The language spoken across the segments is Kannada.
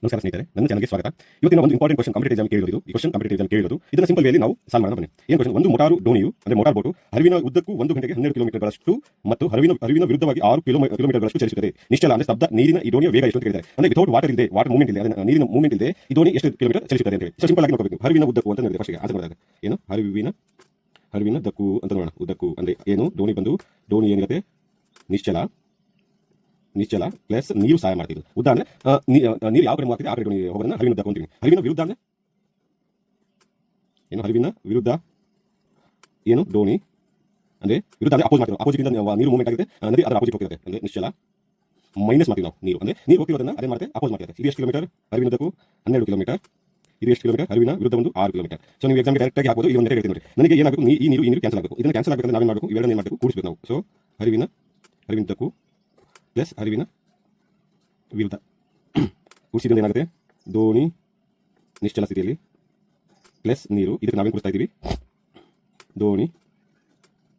ನಮಸ್ಕಾರ ಸ್ನೇಹಿತರೆ, ನನ್ನ ಚಾನಲ್ಗೆ ಸ್ವಾಗತ. ಇವತ್ತಿನ ಒಂದು ಇಂಪಾರ್ಟೆಂಟ್ ಕ್ವಶ್ಚನ್ ಕಾಂಪಿಟೇಟಿವ್ ಎಕ್ಸಾಮ್ ಕೇಳಿರೋದು. ಈ ಕ್ವಶ್ಚನ್ ಕಾಂಪಿಟೇಟಿವ್ ಎಕ್ಸಾಮ್ ಕೇಳಿರೋದು. ಇದನ್ನ ಸಿಂಪಲ್ ವೇಲಿ ನಾವು ಸಾಲ್ವ್ ಮಾಡೋಣ ಬನ್ನಿ. ಏನು ಕ್ವಶ್ಚನ್? ಒಂದು ಮೋಟಾರು ದೋಣಿಯು ಅಂದರೆ ಮೋಟಾರ್ ಬೋಟು ಹರಿವಿನ ಉದ್ದಕ್ಕೂ 1 ಗಂಟೆಗೆ 12 ಕಿಲೋಮೀಟರ್ಗಳಷ್ಟು ಮತ್ತು ಹರಿವಿನ ವಿರುದ್ಧವಾಗಿ 6 ಕಿಲೋಮೀಟರ್ಗಳಷ್ಟು ಚಲಿಸುತ್ತದೆ. ನಿಶ್ಚಲ ಅಂದರೆ ಸ್ತಬ್ಧ ನೀರಿನ ಈ ದೋಣಿಯ ವೇಗ ಎಷ್ಟು ಅಂತ ಕೇಳಿದ್ದಾರೆ. ಅಂದರೆ ವಿತೌಟ್ ವಾಟರ್ ಇಲ್ಲದೆ, ವಾಟರ್ ಮೂವ್ಮೆಂಟ್ ಇಲ್ಲದೆ, ಅದನ್ನ ನೀರಿನ ಮೂವ್ಮೆಂಟ್ ಇಲ್ಲದೆ ಈ ದೋಣಿ ಎಷ್ಟು ಕಿಲೋಮೀಟರ್ ಚಲಿಸುತ್ತದೆ ಅಂತ ಹೇಳಿ. ಸೊ ಸಿಂಪಲ್ ಆಗಿ ನೋಡಬೇಕು. ಹರಿವಿನ ಉದ್ದಕ್ಕೂ ಅಂತ ನೋಡಿದ್ರೆ ಫಸ್ಟ್ ಆನ್ಸರ್ ಮಾಡಿದಾಗ ಏನು ಹರಿವಿನ ಉದ್ದಕ್ಕೂ ಅಂತ ನೋಡೋಣ. ಉದ್ದಕ್ಕೂ ಅಂದರೆ ಏನು? ದೋಣಿ ಏನಿರುತ್ತೆ ನಿಶ್ಚಲ ಪ್ಲಸ್ ನೀರು ಸಹಾಯ ಮಾಡ್ತಿದ್ದು. ಉದ್ದ ಅಂದ್ರೆ ನೀರು ಯಾವ ಕಡೆ ಮಾಡ್ತಿದೆ ಆ ಕಡೆ ದೋಣಿ ಹೋಗೋದನ್ನ ಹರಿವಿನ ಉದ್ದ ಅಂತೀವಿ. ಹರಿವಿನ ವಿರುದ್ಧ ಅಂದ್ರೆ ಏನು? ಹರಿವಿನ ವಿರುದ್ಧ ಏನು? ದೋಣಿ ಅಂದ್ರೆ ವಿರುದ್ಧ ಅಂದ್ರೆ ಅಪೋಸ್ ಮಾಡ್ತೀವಿ. ಅಪೋಸಿಟ್ ಇಂದ ನೀರು ಮೂವ್ಮೆಂಟ್ ಆಗುತ್ತೆ ಅಂದ್ರೆ ಅದರ ಅಪೋಸಿಟ್ ಹೋಗ್ತಿರುತ್ತೆ. ಅಂದ್ರೆ ನಿಶ್ಚಲ ಮೈನಸ್ ಮಾಡ್ತೀವಿ ನಾವು. ನೀರು ಅಂದ್ರೆ ನೀರು ಹೋಗ್ತಿರೋದನ್ನ ಅದೇ ಮಾಡುತ್ತೆ, ಅಪೋಸ್ ಮಾಡ್ತಿರುತ್ತೆ. ಇದು ಎಷ್ಟು ಕಿಲೋಮೀಟರ್? ಹರಿವಿನ ಉದ್ದಕ್ಕೂ 12 ಕಿಲೋಮೀಟರ್. ಇದು ಎಷ್ಟು ಕಿಲೋಮೀಟರ್? ಹರಿವಿನ ವಿರುದ್ಧ ಒಂದು 6 ಕಿಲೋಮೀಟರ್. ಸೊ ನೀವು ಎಕ್ಸಾಮ್ಗೆ ಡೈರೆಕ್ಟ್ ಆಗಿ ಹಾಕೋದು ಈ ಒಂದು ಹೇಳ್ತೀನಿ ನೋಡಿ. ನನಗೆ ಏನಾಗಬೇಕು? ಈ ನೀರು ಕ್ಯಾನ್ಸಲ್ ಆಗಬೇಕು. ಇದನ್ನ ಕ್ಯಾನ್ಸಲ್ ಆಗಬೇಕಂದ್ರೆ ನಾವೇನು ಮಾಡಬೇಕು? ಇವೆರಡನ್ನ ಏನು ಮಾಡಬೇಕು? ಕೂಡಿಸಬೇಕು ನಾವು. ಸೊ ಹರಿವಿನ ಉದ್ದಕ್ಕೂ ಪ್ಲಸ್ ಹರಿವಿನ ವಿರುದ್ಧ ಕೂಡಿಸಿದ್ರೆ ಏನಾಗುತ್ತೆ? ದೋಣಿ ನಿಶ್ಚಲ ಸ್ಥಿತಿಯಲ್ಲಿ ಪ್ಲಸ್ ನೀರು. ಇದಕ್ಕೆ ನಾವೇನು ಕೂಡಿಸ್ತಾ ಇದ್ದೀವಿ? ದೋಣಿ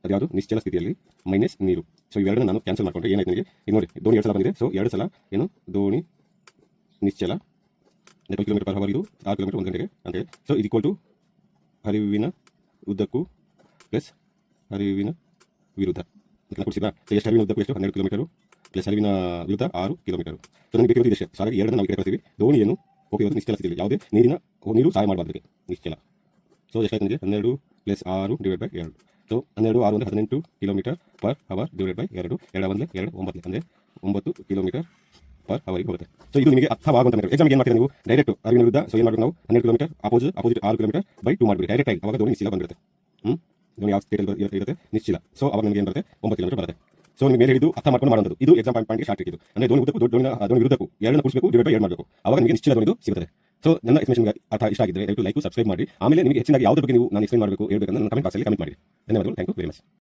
ಅದ್ಯಾವುದು? ನಿಶ್ಚಲ ಸ್ಥಿತಿಯಲ್ಲಿ ಮೈನಸ್ ನೀರು. ಸೊ ಇವೆರಡನ್ನ ನಾನು ಕ್ಯಾನ್ಸಲ್ ಮಾಡ್ಕೊಂಡ್ರೆ ಏನಾಯ್ತು ನನಗೆ? ಇದು ನೋಡಿ, ದೋಣಿ 2 ಸಲ ಬಂದಿದೆ. ಸೊ 2 ಸಲ ಏನು? ದೋಣಿ ನಿಶ್ಚಲ 12 ಕಿಲೋಮೀಟರ್ ಪರ್ ಅವರ್, ಇದು 6 ಕಿಲೋಮೀಟರ್ 1 ಗಂಟೆಗೆ ಅಂತೇಳಿ. ಸೊ ಇದು ಈಕ್ವಲ್ ಟು ಹರಿವಿನ ಉದ್ದಕ್ಕೂ ಪ್ಲಸ್ ಹರಿವಿನ ವಿರುದ್ಧ. ಇದನ್ನ ಕೂಡಿಸಿದ ಎಷ್ಟು? ಹರಿವಿನ ಉದ್ದಕ್ಕೂ ಎಷ್ಟು? 12 ಕಿಲೋಮೀಟರು ಪ್ಲಸ್ ಹರಿವಿನ ವಿರುದ್ಧ 6 ಕಿಲೋಮೀಟರ್. ಸೊ ನನಗೆ ಬೇಕಿರೋದು ಇದಷ್ಟೇ. ಸೊ ಹಾಗಾಗಿ ಎರಡನ್ನ ನಾವು ಕಳ್ತೀವಿ. ದೋಣಿಯನ್ನು ಹೋಗಿರೋದು ನಿಶ್ಚಲ ಸ್ಥಿತಿಯಲ್ಲಿ, ಯಾವುದೇ ನೀರು ಸಹಾಯ ಮಾಡಬಾರ್ದು ನಿಶ್ಚಲ. ಸೊ ಎಷ್ಟಾಯ್ತು ನನಗೆ? 12 ಪ್ಲಸ್ 6 ಡಿವೈಡ್ ಬೈ 2. ಸೊ 12 6 ಅಂದರೆ 18 kilometre per hour divide by 2. 2 1 2 9 ಅಂದರೆ 9 ಕಿಲೋಮೀಟರ್ ಪರ್ ಅವರಿಗೆ ಹೋಗುತ್ತೆ. ಸೊ ಇದು ನಿಮಗೆ ಅರ್ಥವಾಗುವಂತ ಎಕ್ಸಾಮ್ಗೆ ಏನು ಮಾಡ್ತೀರಾ ನೀವು? ಡೈರೆಕ್ಟ್ ಹರಿವಿನ ವಿರುದ್ಧ. ಸೊ ಏನು ಮಾಡಬೇಕು ನಾವು? 12 ಕಿಲೋಮೀಟರ್ ಅಪೋಸಿಟ್ 6 ಕಿಲೋಮೀಟರ್ ಬೈ 2 ಮಾಡಿಬಿಡಿ ಡೈರೆಕ್ಟ್ ಆಗಿ. ಅವಾಗ ದೋಣಿ ನಿಶ್ಚಲ ಬಂದಿರುತ್ತೆ. ದೋಣಿ ಯಾವ ಸ್ಟೇಟಲ್ಲಿ ಇರುತ್ತೆ? ನಿಶ್ಚಲ. ಸೊ ಅವಾಗ ನಿಮಗೆ ಏನು ಬರುತ್ತೆ? 9 ಕಿಲೋಮೀಟರ್ ಬರುತ್ತೆ. ಸೊ ನೀವು ಮೇಲೆ ಹೇಳಿದ್ದು ಅರ್ಥ ಮಾಡ್ಕೊಂಡು ಮಾಡುವಂಥದ್ದು. ಇದು ಎಕ್ಸಾಮ್ ಪಾಯಿಂಟ್ಗೆ ಸ್ಟಾರ್ಟ್ ಇದು. ಅಂದರೆ ದೋಣಿ ಉದ್ದಕ್ಕೂ ದೋಣಿ ವಿರುದ್ಧಕ್ಕೂ ಎರಡನ್ನು ಕೂಡಿಸಬೇಕು, ಡಿವೈಡ್ ಬೈ 2 ಮಾಡಬೇಕು. ಅವಾಗ ನಿಮಗೆ ನಿಶ್ಚಲ ದೋಣಿದು ಸಿಗುತ್ತದೆ. ಸೊ ನನ್ನ ಎಕ್ಸ್ಪ್ಲೇಷನ್ ಅರ್ಥ ಇಷ್ಟ ಆಗಿದ್ದರೆ ದಯವಿಟ್ಟು ಲೈಕ್ ಸಬ್ಸ್ಕ್ರೈಬ್ ಮಾಡಿ. ಆಮೇಲೆ ನಿಮಗೆ ಹೆಚ್ಚಿನಾಗಿ ಯಾವುದ್ರ ಬಗ್ಗೆ ನೀವು ನಾನು ಎಕ್ಸ್ಪ್ಲೇನ್ ಮಾಡಬೇಕು ಹೇಳ್ಬೇಕಂದ್ರೆ ನನ್ನ ಕಮೆಂಟ್ ಬಾಕ್ಸಲ್ಲಿ ಕಮೆಂಟ್ ಮಾಡಿ. ಧನ್ಯವಾದಗಳು. Thank you very much.